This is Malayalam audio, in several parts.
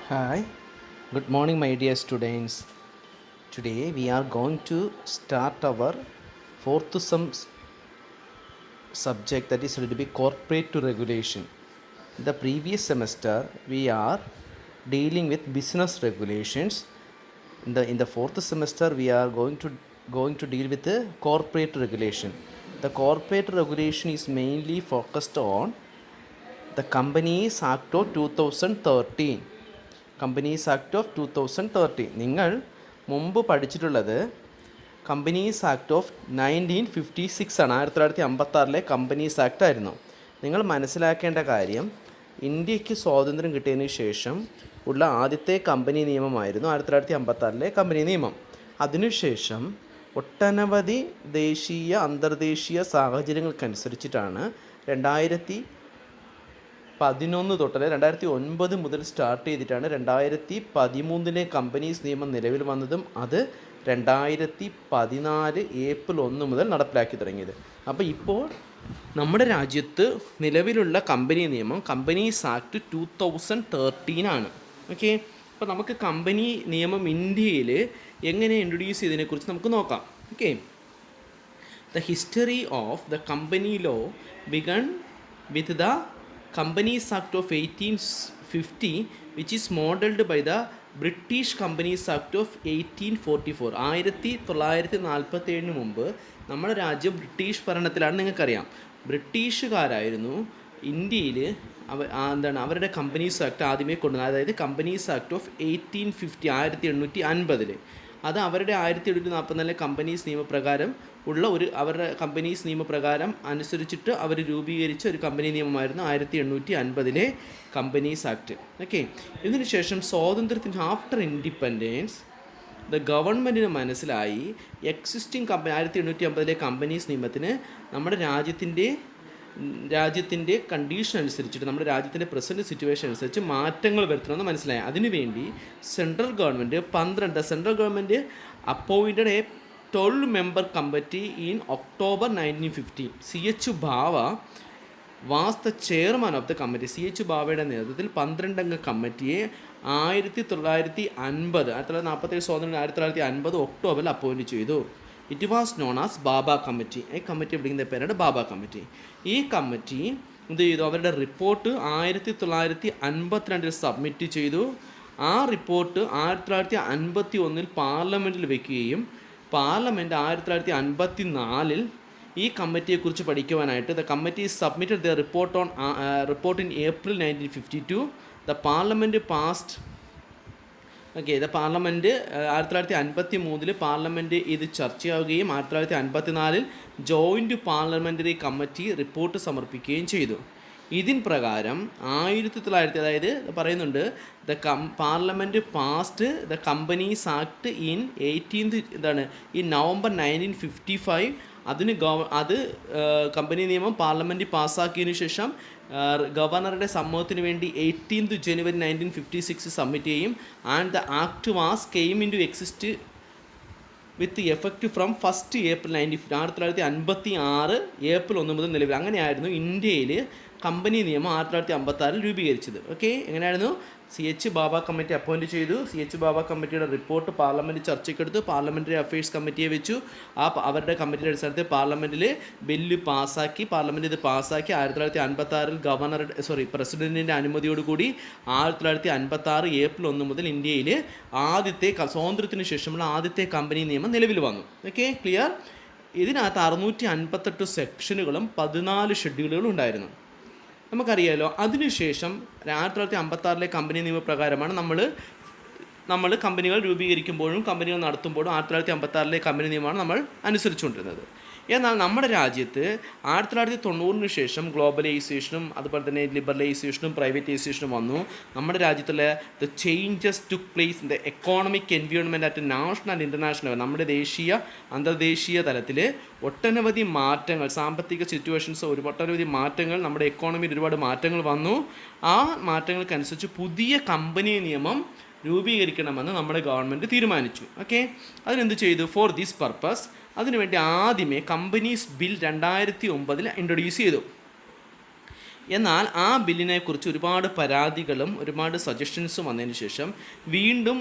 Hi, good morning, my dear students. Today we are going to start our fourth subject, that is going to be corporate to regulation. In the previous semester, we are dealing with business regulations. In the fourth semester, we are going to deal with the corporate regulation. The corporate regulation is mainly focused on the Companies Act of 2013. Companies act of 2013. നിങ്ങൾ മുമ്പ് പഠിച്ചിട്ടുള്ളത് കമ്പനീസ് ആക്ട് ഓഫ് 1956 ആണ്. 1956 കമ്പനീസ് ആക്ട് ആയിരുന്നു. നിങ്ങൾ മനസ്സിലാക്കേണ്ട കാര്യം, ഇന്ത്യക്ക് സ്വാതന്ത്ര്യം കിട്ടിയതിന് ശേഷം ഉള്ള ആദ്യത്തെ കമ്പനി നിയമമായിരുന്നു 1956 കമ്പനി നിയമം. അതിനുശേഷം ഒട്ടനവധി ദേശീയ അന്തർദേശീയ സാഹചര്യങ്ങൾക്കനുസരിച്ചിട്ടാണ് 2011 തൊട്ടല്ലേ 2009 മുതൽ സ്റ്റാർട്ട് ചെയ്തിട്ടാണ് 2013 കമ്പനീസ് നിയമം നിലവിൽ വന്നതും അത് 2014 ഏപ്രിൽ 1 മുതൽ നടപ്പിലാക്കി തുടങ്ങിയത്. അപ്പോൾ ഇപ്പോൾ നമ്മുടെ രാജ്യത്ത് നിലവിലുള്ള കമ്പനി നിയമം കമ്പനീസ് ആക്ട് 2013 ആണ്. ഓക്കെ, അപ്പോൾ നമുക്ക് കമ്പനി നിയമം ഇന്ത്യയിൽ എങ്ങനെ ഇൻട്രൊഡ്യൂസ് ചെയ്തതിനെക്കുറിച്ച് നമുക്ക് നോക്കാം. Okay, the history of the company law begun with the Companies Act of 1850, which is modeled by the British Companies Act of 1844. 1947 മുമ്പ് നമ്മുടെ രാജ്യം ബ്രിട്ടീഷ് ഭരണത്തിലാണ്. നിങ്ങൾക്കറിയാം, ബ്രിട്ടീഷുകാരായിരുന്നു ഇന്ത്യയിൽ അവരുടെ കമ്പനീസ് ആക്ട് ആദ്യമേ കൊണ്ടുവന്നത്. അതായത് കമ്പനീസ് ആക്ട് ഓഫ് 1850, 1850. അത് അവരുടെ 1844 കമ്പനീസ് നിയമപ്രകാരം ഉള്ള അവരുടെ കമ്പനീസ് നിയമപ്രകാരം അനുസരിച്ചിട്ട് അവർ രൂപീകരിച്ച ഒരു കമ്പനി നിയമമായിരുന്നു 1850 കമ്പനീസ് ആക്ട്. ഓക്കെ, ഇതിനുശേഷം സ്വാതന്ത്ര്യത്തിന് ആഫ്റ്റർ ഇൻഡിപെൻഡൻസ് ദ ഗവൺമെൻറ്റിന് മനസ്സിലായി എക്സിസ്റ്റിംഗ് 1850 കമ്പനീസ് നിയമത്തിന് നമ്മുടെ രാജ്യത്തിൻ്റെ കണ്ടീഷൻ അനുസരിച്ചിട്ട്, നമ്മുടെ രാജ്യത്തിൻ്റെ പ്രസൻറ്റ് സിറ്റുവേഷൻ അനുസരിച്ച് മാറ്റങ്ങൾ വരുത്തണമെന്ന് മനസ്സിലായി. അതിനുവേണ്ടി central government appointed A 12 member committee in October 1950. C.H. Bhava was the chairman of the committee. C.H. ഭാവയുടെ നേതൃത്വത്തിൽ 12 അംഗ കമ്മിറ്റിയെ 1947 സ്വാതന്ത്ര്യം 1950 ഒക്ടോബറിൽ അപ്പോയിൻറ്റ് ചെയ്തു. It was known as Baba committee. ഈ കമ്മിറ്റി വിളിക്കുന്ന പേരാണ് ബാബ കമ്മിറ്റി. ഈ കമ്മിറ്റി എന്ത് ചെയ്തു? അവരുടെ റിപ്പോർട്ട് 1952 സബ്മിറ്റ് ചെയ്തു. ആ റിപ്പോർട്ട് 1951 പാർലമെൻറ്റിൽ വയ്ക്കുകയും പാർലമെൻറ്റ് 1954 ഈ കമ്മിറ്റിയെക്കുറിച്ച് പഠിക്കുവാനായിട്ട് the committee submitted the report in April 1952. The parliament passed. Okay, the parliament 1953 parliament ഇത് ചർച്ചയാവുകയും 1954 ജോയിൻറ്റ് പാർലമെൻ്ററി കമ്മിറ്റി റിപ്പോർട്ട് സമർപ്പിക്കുകയും ചെയ്തു. ഇതിൻ പ്രകാരം 1900, അതായത് പറയുന്നുണ്ട്, parliament passed the companies act in 18th November 1955. അത് കമ്പനി നിയമം പാർലമെൻറ്റ് പാസ്സാക്കിയതിനു ശേഷം ഗവർണറുടെ സമ്മതത്തിന് വേണ്ടി 18th January 1956 സബ്മിറ്റ് ചെയ്യും. And the act came into exist with effect from 1st April 1956 April 1 മുതൽ നിലവിൽ. അങ്ങനെയായിരുന്നു ഇന്ത്യയിൽ കമ്പനി നിയമം 1956 രൂപീകരിച്ചത്. ഓക്കെ, എങ്ങനെയായിരുന്നു? C.H. ബാബ കമ്മിറ്റി അപ്പോയിൻറ്റ് ചെയ്തു. C.H. ബാബ കമ്മിറ്റിയുടെ റിപ്പോർട്ട് പാർലമെൻറ്റ് ചർച്ചയ്ക്കെടുത്തു. പാർലമെൻ്ററി അഫയേഴ്സ് കമ്മിറ്റിയെ വെച്ചു. അവരുടെ കമ്മിറ്റിയുടെ അടിസ്ഥാനത്തിൽ പാർലമെൻറ്റിൽ ബില്ല് പാസ്സാക്കി. പാർലമെൻറ്റ് ഇത് പാസ്സാക്കി 1956 പ്രസിഡൻറ്റിൻ്റെ അനുമതിയോടുകൂടി 1956 ഏപ്രിൽ 1 മുതൽ ഇന്ത്യയിൽ ആദ്യത്തെ സ്വാതന്ത്ര്യത്തിന് ശേഷമുള്ള ആദ്യത്തെ കമ്പനി നിയമം നിലവിൽ വന്നു. Okay, clear? ഇതിനകത്ത് 658 സെക്ഷനുകളും 14 ഷെഡ്യൂളുകളും ഉണ്ടായിരുന്നു. നമുക്കറിയാമല്ലോ. അതിനുശേഷം 1956 കമ്പനി നിയമപ്രകാരമാണ് നമ്മൾ കമ്പനികൾ രൂപീകരിക്കുമ്പോഴും കമ്പനികൾ നടത്തുമ്പോഴും 1956 കമ്പനി നിയമമാണ് നമ്മൾ അനുസരിച്ചുകൊണ്ടിരുന്നത്. എന്നാൽ നമ്മുടെ രാജ്യത്ത് 1990 ശേഷം ഗ്ലോബലൈസേഷനും അതുപോലെ തന്നെ ലിബറലൈസേഷനും പ്രൈവറ്റൈസേഷനും വന്നു. നമ്മുടെ രാജ്യത്തുള്ള the changes took place in the economic environment at national and international. നമ്മുടെ ദേശീയ അന്തർദേശീയ തലത്തിൽ ഒട്ടനവധി മാറ്റങ്ങൾ, സാമ്പത്തിക സിറ്റുവേഷൻസ്, ഒട്ടനവധി മാറ്റങ്ങൾ, നമ്മുടെ എക്കോണമിയിൽ ഒരുപാട് മാറ്റങ്ങൾ വന്നു. ആ മാറ്റങ്ങൾക്കനുസരിച്ച് പുതിയ കമ്പനി നിയമം രൂപീകരിക്കണമെന്ന് നമ്മുടെ ഗവൺമെൻറ് തീരുമാനിച്ചു. ഓക്കെ, അതിനെന്ത് ചെയ്തു? ഫോർ ദിസ് പർപ്പസ് അതിനുവേണ്ടി ആദ്യമേ കമ്പനീസ് ബിൽ 2009 ഇൻട്രൊഡ്യൂസ് ചെയ്തു. എന്നാൽ ആ ബില്ലിനെക്കുറിച്ച് ഒരുപാട് പരാതികളും ഒരുപാട് സജഷൻസും വന്നതിന് ശേഷം വീണ്ടും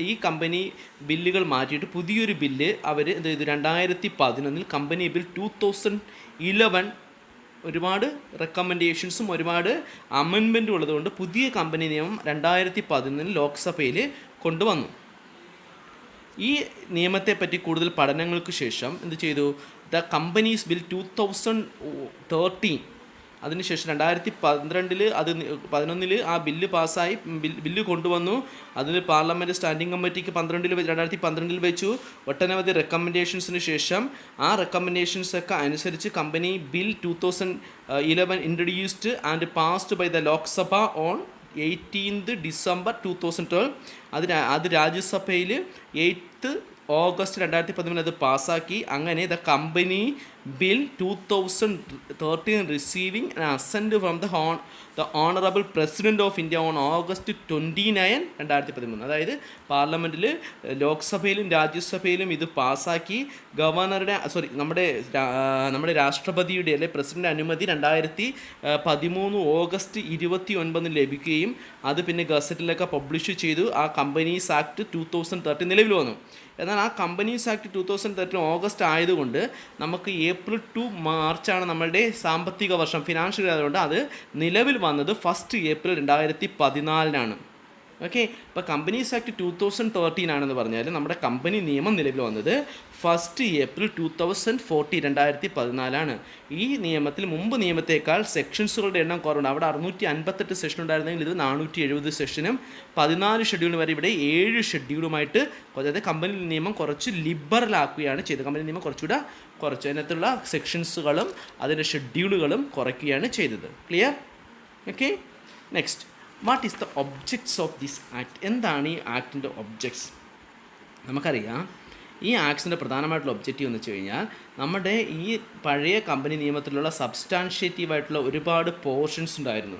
ഈ കമ്പനി ബില്ലുകൾ മാറ്റിയിട്ട് പുതിയൊരു ബില്ല് അവർ ഇത് 2011 കമ്പനി ബിൽ 2011 ഒരുപാട് റെക്കമെൻഡേഷൻസും ഒരുപാട് അമെൻമെൻറ്റും ഉള്ളതുകൊണ്ട് പുതിയ കമ്പനി നിയമം 2011 ലോക്സഭയിൽ കൊണ്ടുവന്നു. ഈ നിയമത്തെപ്പറ്റി കൂടുതൽ പഠനങ്ങൾക്ക് ശേഷം എന്ത് ചെയ്തു? ദ കമ്പനീസ് ബിൽ 2013 അതിനുശേഷം 2011 ആ ബില്ല് പാസ്സായി, ബില്ല് കൊണ്ടുവന്നു. അതിന് പാർലമെൻറ്റ് സ്റ്റാൻഡിംഗ് കമ്മിറ്റിക്ക് 2012 വെച്ചു. ഒട്ടനവധി റെക്കമെൻഡേഷൻസിന് ശേഷം ആ റെക്കമെൻഡേഷൻസൊക്കെ അനുസരിച്ച് company bill 2011 introduced and passed by the Lok Sabha on 18 December 2012. അത് രാജ്യസഭയിൽ 8 ഓഗസ്റ്റ് 2013 അത് പാസ്സാക്കി. അങ്ങനെ the company bill 2013 receiving an assent from the honourable president of India on August 29, 2013. അതായത് പാർലമെൻറ്റിൽ ലോക്സഭയിലും രാജ്യസഭയിലും ഇത് പാസ്സാക്കി. നമ്മുടെ രാഷ്ട്രപതിയുടെ അല്ലെ പ്രസിഡൻ്റ് അനുമതി 2013 ഓഗസ്റ്റ് 29 ലഭിക്കുകയും അത് പിന്നെ ഗസറ്റിലൊക്കെ പബ്ലിഷ് ചെയ്തു. ആ കമ്പനീസ് ആക്ട് 2013 നിലവിൽ വന്നു. എന്നാൽ ആ കമ്പനീസ് ആക്ട് 2013 ഓഗസ്റ്റ് ആയതുകൊണ്ട് നമുക്ക് ഏപ്രിൽ ടു മാർച്ചാണ് നമ്മളുടെ സാമ്പത്തിക വർഷം, ഫിനാൻഷ്യൽ ഇയർ ആയതുകൊണ്ട് അത് നിലവിൽ വന്നത് 1 ഏപ്രിൽ 2014. ഓക്കെ, ഇപ്പോൾ കമ്പനീസ് ആക്ട് 2013 ആണെന്ന് പറഞ്ഞാൽ നമ്മുടെ കമ്പനി നിയമം നിലവിൽ വന്നത് 1 ഏപ്രിൽ 2014 ഈ നിയമത്തിൽ മുമ്പ് നിയമത്തേക്കാൾ സെക്ഷൻസുകളുടെ എണ്ണം കുറവുണ്ട്. അവിടെ 658 സെഷൻ ഉണ്ടായിരുന്നെങ്കിൽ ഇത് 470 സെഷനും 14 ഷെഡ്യൂളും വരെ ഇവിടെ 7 ഷെഡ്യൂളുമായിട്ട്, അതായത് കമ്പനി നിയമം കുറച്ച് ലിബറലാക്കുകയാണ് ചെയ്തത്. കമ്പനി നിയമം കുറച്ചുകൂടെ കുറച്ച് അതിനകത്തുള്ള സെക്ഷൻസുകളും അതിൻ്റെ ഷെഡ്യൂളുകളും കുറയ്ക്കുകയാണ് ചെയ്തത്. Clear? Okay, next, what is the objects of this act? എന്താണ് ഈ ആക്ടിൻ്റെ ഒബ്ജക്ട്സ്? നമുക്കറിയാം, ഈ ആക്ട്സിൻ്റെ പ്രധാനമായിട്ടുള്ള ഒബ്ജക്റ്റീവ് എന്ന് വെച്ച് കഴിഞ്ഞാൽ നമ്മുടെ ഈ പഴയ കമ്പനി നിയമത്തിലുള്ള സബ്സ്റ്റാൻഷ്യേറ്റീവായിട്ടുള്ള ഒരുപാട് പോർഷൻസ് ഉണ്ടായിരുന്നു.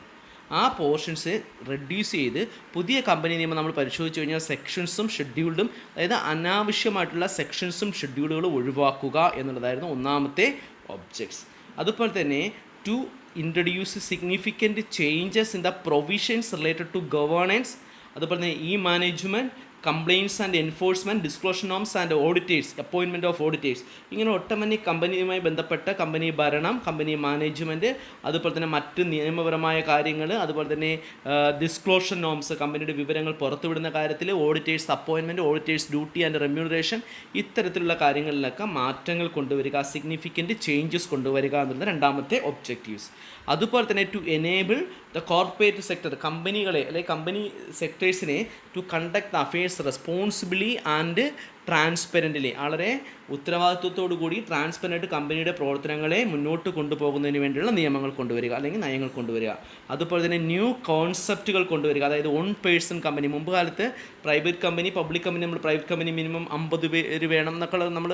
ആ പോർഷൻസ് റെഡ്യൂസ് ചെയ്ത് പുതിയ കമ്പനി നിയമം നമ്മൾ പരിശോധിച്ച് കഴിഞ്ഞാൽ സെക്ഷൻസും ഷെഡ്യൂൾഡും, അതായത് അനാവശ്യമായിട്ടുള്ള സെക്ഷൻസും ഷെഡ്യൂളുകളും ഒഴിവാക്കുക എന്നുള്ളതായിരുന്നു ഒന്നാമത്തെ ഒബ്ജക്ട്സ്. അതുപോലെ തന്നെ to introduce significant changes in the provisions related to governance, അതുപോലെ തന്നെ management, compliance and enforcement, disclosure norms and auditors, appointment of auditors, ഇങ്ങനെ ഒട്ടനവധി കമ്പനിയുമായി ബന്ധപ്പെട്ട കമ്പനി ഭരണം, കമ്പനി മാനേജ്മെൻറ്റ്, അതുപോലെ തന്നെ മറ്റ് നിയമപരമായ കാര്യങ്ങൾ, അതുപോലെ തന്നെ ഡിസ്ക്ലോഷർ നോംസ്, കമ്പനിയുടെ വിവരങ്ങൾ പുറത്തുവിടുന്ന കാര്യത്തിൽ, auditors appointment, auditors duty and remuneration, ഇത്തരത്തിലുള്ള കാര്യങ്ങളിലൊക്കെ മാറ്റങ്ങൾ കൊണ്ടുവരിക, സിഗ്നിഫിക്കൻറ്റ് ചേഞ്ചസ് കൊണ്ടുവരിക എന്നുള്ളത് രണ്ടാമത്തെ ഒബ്ജക്റ്റീവ്സ്. അതുപോലെ തന്നെ to enable the corporate sector, കമ്പനികളെ അല്ലെങ്കിൽ കമ്പനി സെക്ടേഴ്സിനെ to conduct the affairs responsibly and transparently, വളരെ ഉത്തരവാദിത്വത്തോടു കൂടി ട്രാൻസ്പെറൻ്റ് കമ്പനിയുടെ പ്രവർത്തനങ്ങളെ മുന്നോട്ട് കൊണ്ടുപോകുന്നതിന് വേണ്ടിയുള്ള നിയമങ്ങൾ കൊണ്ടുവരിക അല്ലെങ്കിൽ നയങ്ങൾ കൊണ്ടുവരിക. അതുപോലെ തന്നെ ന്യൂ കോൺസെപ്റ്റുകൾ കൊണ്ടുവരിക, അതായത് 1 പേഴ്സൺ കമ്പനി. മുമ്പ് കാലത്ത് പ്രൈവറ്റ് കമ്പനി, പബ്ലിക് കമ്പനി, നമ്മൾ പ്രൈവറ്റ് കമ്പനി മിനിമം 50 പേര് വേണം എന്നൊക്കെ നമ്മൾ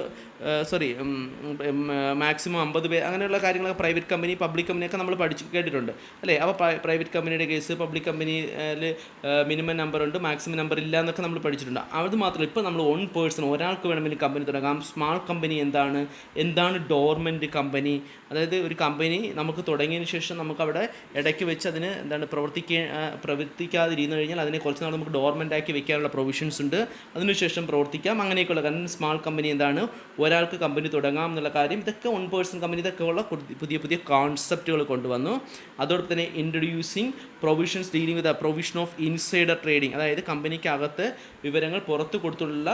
മാക്സിമം 50 പേര്, അങ്ങനെയുള്ള കാര്യങ്ങളൊക്കെ പ്രൈവറ്റ് കമ്പനി, പബ്ലിക് കമ്പനിയൊക്കെ നമ്മൾ കേട്ടിട്ടുണ്ട് അല്ലേ? അപ്പോൾ പ്രൈവറ്റ് കമ്പനിയുടെ കേസ്, പബ്ലിക് കമ്പനിയിൽ മിനിമം നമ്പർ ഉണ്ട്, മാക്സിമം നമ്പർ ഇല്ല എന്നൊക്കെ നമ്മൾ പഠിച്ചിട്ടുണ്ട്. അത് മാത്രമല്ല, ഇപ്പോൾ നമ്മൾ 1 പേഴ്സൺ, ഒരാൾക്ക് വേണമെങ്കിൽ കമ്പനി തുടങ്ങാം. സ്മാൾ കമ്പനി എന്താണ് ഡോർമെൻറ്റ് കമ്പനി, അതായത് ഒരു കമ്പനി നമുക്ക് തുടങ്ങിയതിന് ശേഷം നമുക്കവിടെ ഇടയ്ക്ക് വെച്ച് അതിന് പ്രവർത്തിക്കാതിരുന്നു കഴിഞ്ഞാൽ അതിനെ കുറച്ച് നാൾ നമുക്ക് ഡോർമെൻ്റ് ആക്കി വെക്കാനുള്ള പ്രൊവിഷൻസ് ഉണ്ട്. അതിനുശേഷം പ്രവർത്തിക്കാം, അങ്ങനെയൊക്കെയുള്ള. കാരണം സ്മാൾ കമ്പനി എന്താണ്, ഒരാൾക്ക് കമ്പനി തുടങ്ങാം എന്നുള്ള കാര്യം, ഇതൊക്കെ 1 പേഴ്സൺ കമ്പനി, ഇതൊക്കെയുള്ള പുതിയ പുതിയ കോൺസെപ്റ്റുകൾ കൊണ്ടുവന്നു. അതോടൊപ്പം തന്നെ introducing provisions dealing with provision of insider trading, അതായത് കമ്പനിക്കകത്ത് വിവരങ്ങൾ പുറത്ത് കൊടുത്തുള്ള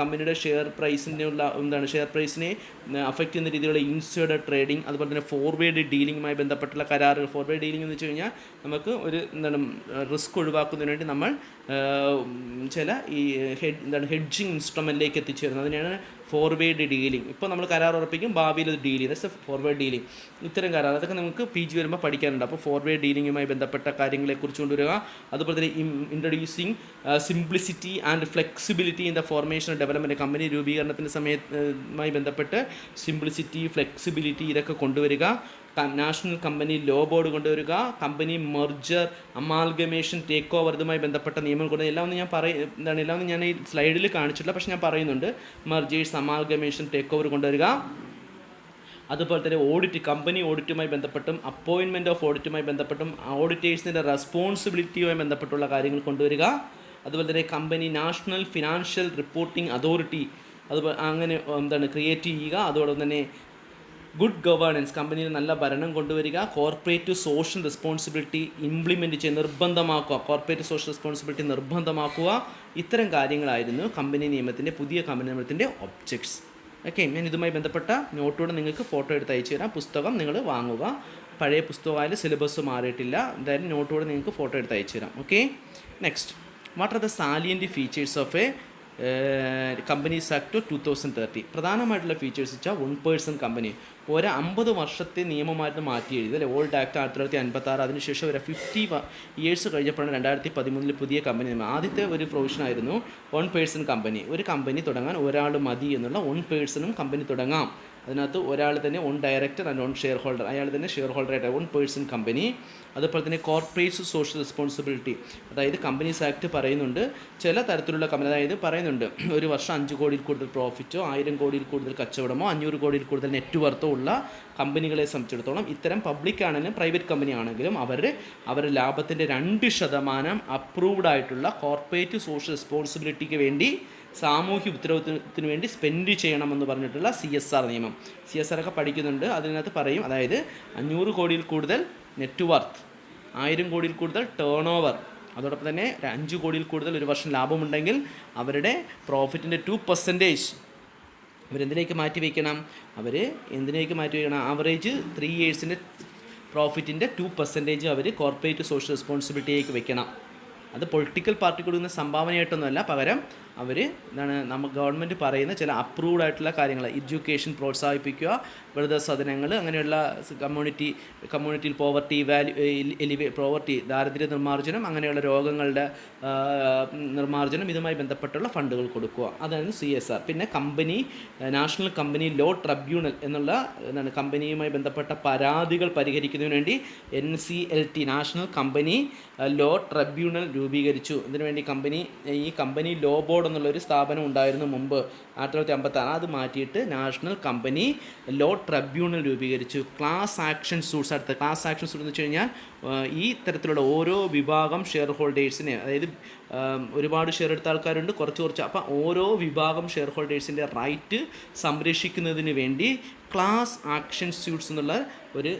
കമ്പനിയുടെ ഷെയർ പ്രൈസിനെ അഫക്റ്റ് ചെയ്യുന്ന രീതിയിലുള്ള ഇൻസൈഡർ ട്രേഡിംഗ്, അതുപോലെ തന്നെ ഫോർവേഡ് ഡീലിംഗുമായി ബന്ധപ്പെട്ടുള്ള കരാറുകൾ. ഫോർവേഡ് ഡീലിംഗ് എന്ന് വെച്ച് കഴിഞ്ഞാൽ നമുക്ക് ഒരു റിസ്ക് ഒഴിവാക്കുന്നതിന് വേണ്ടി നമ്മൾ ചില ഹെഡ്ജിങ് ഇൻസ്ട്രുമെൻറ്റിലേക്ക് എത്തിച്ചേരുന്നത്, അതിനെയാണ് ഫോർവേഡ് ഡീലിംഗ്. ഇപ്പോൾ നമ്മൾ കരാർ ഉറപ്പിക്കും, ഭാവിയിൽ അത് ഡീൽ ചെയ്യും, ദാറ്റ്സ് ഫോർവേഡ് ഡീലിംഗ്. ഇത്തരം കരാർ അതൊക്കെ നമുക്ക് PG വരുമ്പോൾ പഠിക്കാനുണ്ട്. അപ്പോൾ ഫോർവേഡ് ഡീലിംഗുമായി ബന്ധപ്പെട്ട കാര്യങ്ങളെക്കുറിച്ച് കൊണ്ടുവരിക. അതുപോലെ തന്നെ introducing simplicity and flexibility in the formation and development, company രൂപീകരണത്തിൻ്റെ സമയത്തുമായി ബന്ധപ്പെട്ട് സിംപ്ലിസിറ്റി, ഫ്ലെക്സിബിലിറ്റി ഇതൊക്കെ കൊണ്ടുവരിക. നാഷണൽ കമ്പനി ലോ ബോർഡ് കൊണ്ടുവരിക. Company merger, amalgamation, take over, ഇതുമായി ബന്ധപ്പെട്ട നിയമങ്ങൾ കൊണ്ടുവരിക. എല്ലാം ഞാൻ ഈ സ്ലൈഡിൽ കാണിച്ചിട്ടില്ല, പക്ഷേ ഞാൻ പറയുന്നുണ്ട്. മെർജേഴ്സ്, അമാൽഗമേഷൻ, ടേക്ക് ഓവർ കൊണ്ടുവരിക. അതുപോലെ തന്നെ ഓഡിറ്റ്, കമ്പനി ഓഡിറ്റുമായി ബന്ധപ്പെട്ടും അപ്പോയിൻമെൻറ്റ് ഓഫ് ഓഡിറ്റുമായി ബന്ധപ്പെട്ടും ഓഡിറ്റേഴ്സിൻ്റെ റെസ്പോൺസിബിലിറ്റിയുമായി ബന്ധപ്പെട്ടുള്ള കാര്യങ്ങൾ കൊണ്ടുവരിക. അതുപോലെ തന്നെ company national financial reporting authority അതുപോലെ അങ്ങനെ ക്രിയേറ്റ് ചെയ്യുക. അതോടൊപ്പം തന്നെ ഗുഡ് ഗവേണൻസ്, കമ്പനിയിൽ നല്ല ഭരണം കൊണ്ടുവരിക. കോർപ്പറേറ്റ് സോഷ്യൽ റെസ്പോൺസിബിലിറ്റി ഇംപ്ലിമെൻറ്റ് ചെയ്യുക, നിർബന്ധമാക്കുക. കോർപ്പറേറ്റ് സോഷ്യൽ റെസ്പോൺസിബിലിറ്റി നിർബന്ധമാക്കുക. ഇത്തരം കാര്യങ്ങളായിരുന്നു കമ്പനി നിയമത്തിൻ്റെ, പുതിയ കമ്പനി നിയമത്തിൻ്റെ ഒബ്ജക്ട്സ്. ഓക്കെ, ഞാൻ ഇതുമായി ബന്ധപ്പെട്ട നോട്ടോടെ നിങ്ങൾക്ക് ഫോട്ടോ എടുത്ത് അയച്ചു തരാം. പുസ്തകം നിങ്ങൾ വാങ്ങുക. പഴയ പുസ്തകമായാലും സിലബസ് മാറിയിട്ടില്ല. എന്തായാലും നോട്ടോടെ നിങ്ങൾക്ക് ഫോട്ടോ എടുത്ത് അയച്ചു തരാം. Okay, next, what are the salient features of a company's act 2030? പ്രധാനമായിട്ടുള്ള ഫീച്ചേഴ്സ് വെച്ചാൽ 1% കമ്പനി, ഒരു 50 വർഷത്തെ നിയമമായിട്ട് മാറ്റി എഴുതി അല്ലെ. ഓൾഡ് ആക്ട് 1956, അതിനുശേഷം ഒരു 50 ഇയേഴ്സ് കഴിഞ്ഞപ്പോഴാണ് 2013 പുതിയ കമ്പനി നിയമം. ആദ്യത്തെ ഒരു പ്രൊവിഷനായിരുന്നു 1% കമ്പനി. ഒരു കമ്പനി തുടങ്ങാൻ ഒരാൾ മതി എന്നുള്ള 1%നും കമ്പനി തുടങ്ങാം. അതിനകത്ത് ഒരാൾ തന്നെ 1 ഡയറക്ടർ ആൻഡ് 1 ഷെയർ ഹോൾഡർ, അയാൾ തന്നെ ഷെയർ ഹോൾഡറായിട്ട് 1% കമ്പനി. അതുപോലെ തന്നെ കോർപ്പറേറ്റ് സോഷ്യൽ റെസ്പോൺസിബിലിറ്റി, അതായത് കമ്പനീസ് ആക്ട് പറയുന്നുണ്ട് ചില തരത്തിലുള്ള കമ്പനി, അതായത് പറയുന്നുണ്ട് ഒരു വർഷം 5 കോടിയിൽ കൂടുതൽ പ്രോഫിറ്റോ 1000 കോടിയിൽ കൂടുതൽ കച്ചവടമോ 500 കോടിയിൽ കൂടുതൽ നെറ്റ് വർത്തോ ഉള്ള കമ്പനികളെ സംബന്ധിച്ചിടത്തോളം, ഇത്തരം പബ്ലിക് ആണെങ്കിലും പ്രൈവറ്റ് കമ്പനി ആണെങ്കിലും അവരുടെ ലാഭത്തിൻ്റെ 2% അപ്രൂവ്ഡ് ആയിട്ടുള്ള കോർപ്പറേറ്റ് സോഷ്യൽ റെസ്പോൺസിബിലിറ്റിക്ക് വേണ്ടി, സാമൂഹ്യ ഉത്തരവാദിത്വത്തിന് വേണ്ടി സ്പെൻഡ് ചെയ്യണമെന്ന് പറഞ്ഞിട്ടുള്ള CSR നിയമം. CSR ഒക്കെ പഠിക്കുന്നുണ്ട്. അതിനകത്ത് പറയും, അതായത് 500 കോടിയിൽ കൂടുതൽ നെറ്റ് വർത്ത്, 1000 കോടിയിൽ കൂടുതൽ ടേൺ ഓവർ, അതോടൊപ്പം തന്നെ 5 കോടിയിൽ കൂടുതൽ ഒരു വർഷം ലാഭമുണ്ടെങ്കിൽ അവരുടെ പ്രോഫിറ്റിൻ്റെ 2% അവരെന്തിലേക്ക് മാറ്റി വയ്ക്കണം? ആവറേജ് 3 ഇയേഴ്സിൻ്റെ പ്രോഫിറ്റിൻ്റെ 2% അവർ കോർപ്പറേറ്റ് സോഷ്യൽ റെസ്പോൺസിബിലിറ്റിയിലേക്ക് വെക്കണം. അത് പൊളിറ്റിക്കൽ പാർട്ടി കൊടുക്കുന്ന സംഭാവനയായിട്ടൊന്നുമല്ല, പകരം അവർ ഗവൺമെൻറ് പറയുന്ന ചില അപ്രൂവ്ഡ് ആയിട്ടുള്ള കാര്യങ്ങൾ, എഡ്യൂക്കേഷൻ പ്രോത്സാഹിപ്പിക്കുക, വൃദ്ധസദനങ്ങൾ, അങ്ങനെയുള്ള കമ്മ്യൂണിറ്റിയിൽ പോവർട്ടി, ദാരിദ്ര്യ നിർമ്മാർജ്ജനം, അങ്ങനെയുള്ള രോഗങ്ങളുടെ നിർമ്മാർജ്ജനം, ഇതുമായി ബന്ധപ്പെട്ടുള്ള ഫണ്ടുകൾ കൊടുക്കുക. അതാണ് CSR. പിന്നെ നാഷണൽ കമ്പനി ലോ ട്രിബ്യൂണൽ എന്നുള്ള കമ്പനിയുമായി ബന്ധപ്പെട്ട പരാതികൾ പരിഹരിക്കുന്നതിന് വേണ്ടി NCLT, national company law tribunal രൂപീകരിച്ചു. ഇതിനുവേണ്ടി ഈ കമ്പനി ലോ ബോർഡ് എന്നുള്ളൊരു സ്ഥാപനം ഉണ്ടായിരുന്നു മുമ്പ് 1956. അത് മാറ്റിയിട്ട് നാഷണൽ കമ്പനി ലോ ട്രിബ്യൂണൽ രൂപീകരിച്ചു. Class action suits, class action suits എന്ന് വെച്ച് കഴിഞ്ഞാൽ ഈ തരത്തിലുള്ള ഓരോ വിഭാഗം ഷെയർ ഹോൾഡേഴ്സിനെ, അതായത് ഒരുപാട് ഷെയർ എടുത്ത ആൾക്കാരുണ്ട്, കുറച്ച്, അപ്പോൾ ഓരോ വിഭാഗം ഷെയർ ഹോൾഡേഴ്സിൻ്റെ റൈറ്റ് സംരക്ഷിക്കുന്നതിന് വേണ്ടി ക്ലാസ് ആക്ഷൻ സ്യൂട്ട്സ് എന്നുള്ള ഒരു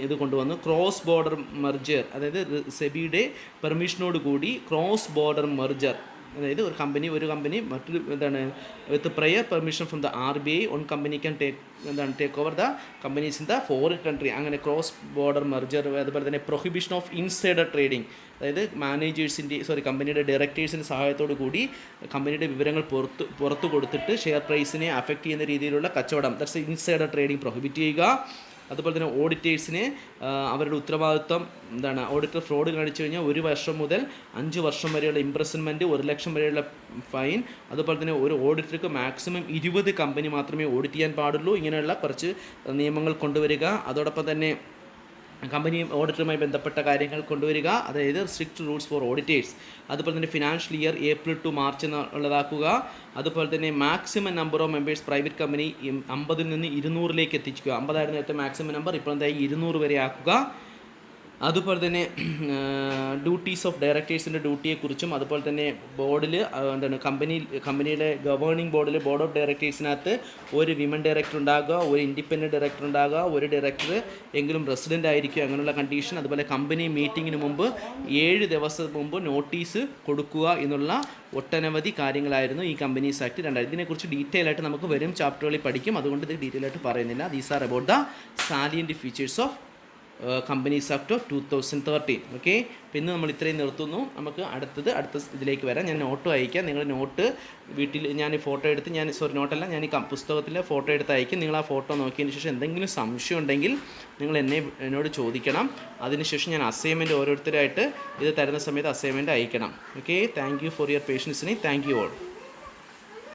ഇത് കൊണ്ടുവന്നു. ക്രോസ് ബോർഡർ മെർജർ, അതായത് സെബിയുടെ പെർമിഷനോട് കൂടി ക്രോസ് ബോർഡർ മെർജർ, അതായത് ഒരു കമ്പനി മറ്റൊരു with prior permission from the RBI, own company can take over the companies in the foreign country, അങ്ങനെ ക്രോസ് ബോർഡർ മെർജർ. അതുപോലെ തന്നെ പ്രൊഹിബിഷൻ ഓഫ് ഇൻസൈഡർ ട്രേഡിംഗ്, അതായത് കമ്പനിയുടെ ഡയറക്ടേഴ്സിൻ്റെ സഹായത്തോടു കൂടി കമ്പനിയുടെ വിവരങ്ങൾ പുറത്തു കൊടുത്തിട്ട് ഷെയർ പ്രൈസിനെ അഫക്റ്റ് ചെയ്യുന്ന രീതിയിലുള്ള കച്ചവടം, ദാറ്റ്സ് ഇൻസൈഡർ ട്രേഡിംഗ് പ്രൊഹിബിറ്റ് ചെയ്യുക. അതുപോലെ തന്നെ ഓഡിറ്റേഴ്സിന് അവരുടെ ഉത്തരവാദിത്വം ഓഡിറ്റർ ഫ്രോഡ് കാണിച്ചു കഴിഞ്ഞാൽ 1 വർഷം മുതൽ 5 വർഷം വരെയുള്ള ഇംപ്രസൺമെൻറ്റ്, 1 ലക്ഷം വരെയുള്ള ഫൈൻ. അതുപോലെ തന്നെ ഒരു ഓഡിറ്റർക്ക് മാക്സിമം 20 കമ്പനി മാത്രമേ ഓഡിറ്റ് ചെയ്യാൻ പാടുള്ളൂ. ഇങ്ങനെയുള്ള കുറച്ച് നിയമങ്ങൾ കൊണ്ടുവരിക. അതോടൊപ്പം തന്നെ കമ്പനി ഓഡിറ്ററുമായി ബന്ധപ്പെട്ട കാര്യങ്ങൾ കൊണ്ടുവരിക, അതായത് സ്ട്രിക്റ്റ് റൂൾസ് ഫോർ ഓഡിറ്റേഴ്സ്. അതുപോലെ തന്നെ financial year April to March എന്നുള്ളതാക്കുക. അതുപോലെ തന്നെ maximum number of members private company 50 നിന്ന് 200 എത്തിക്കുക. 50 നേരത്തെ മാക്സിമം നമ്പർ, ഇപ്പോൾ എന്തായി 200 വരെ ആക്കുക. അതുപോലെ തന്നെ ഡ്യൂട്ടീസ് ഓഫ് ഡയറക്ടേഴ്സിൻ്റെ ഡ്യൂട്ടിയെക്കുറിച്ചും, അതുപോലെ തന്നെ ബോർഡിൽ കമ്പനിയുടെ ഗവേണിംഗ് ബോർഡിൽ ബോർഡ് ഓഫ് ഡയറക്ടേഴ്സിനകത്ത് ഒരു വിമൻ ഡയറക്ടർ ഉണ്ടാകുക, ഒരു ഇൻഡിപെൻഡൻറ്റ് ഡയറക്ടർ ഉണ്ടാകുക, ഒരു ഡയറക്ടർ എങ്കിലും റെസിഡൻ്റ് ആയിരിക്കും, അങ്ങനെയുള്ള കണ്ടീഷൻ. അതുപോലെ കമ്പനി മീറ്റിങ്ങിന് മുമ്പ് 7 ദിവസം മുമ്പ് നോട്ടീസ് കൊടുക്കുക എന്നുള്ള ഒട്ടനവധി കാര്യങ്ങളായിരുന്നു ഈ കമ്പനീസ് ആക്ട് 2000. ഇതിനെക്കുറിച്ച് ഡീറ്റെയിൽ ആയിട്ട് നമുക്ക് വരും ചാപ്റ്ററുകളിൽ പഠിക്കും, അതുകൊണ്ട് ഇത് ഡീറ്റെയിൽ ആയിട്ട് പറയുന്നില്ല. These are about the salient features of companies act of 2013. Okay, പിന്നെ നമ്മൾ ഇത്രയും നിർത്തുന്നു. നമുക്ക് അടുത്ത ഇതിലേക്ക് വരാം. ഞാൻ നോട്ട് അയക്കാം. നിങ്ങൾ നോട്ട് വീട്ടിൽ ഞാൻ ഫോട്ടോ എടുത്ത് നോട്ടല്ല, ഞാൻ ഈ പുസ്തകത്തിലെ ഫോട്ടോ എടുത്ത് അയക്കും. നിങ്ങൾ ആ ഫോട്ടോ നോക്കിയതിന് ശേഷം എന്തെങ്കിലും സംശയം ഉണ്ടെങ്കിൽ നിങ്ങൾ എന്നോട് ചോദിക്കണം. അതിനുശേഷം ഞാൻ അസൈൻമെൻറ്റ് ഓരോരുത്തരായിട്ട് ഇത് തരുന്ന സമയത്ത് അസൈൻമെൻറ്റ് അയക്കണം. Okay, thank you for your പേഷ്യൻസിന്. Thank you all.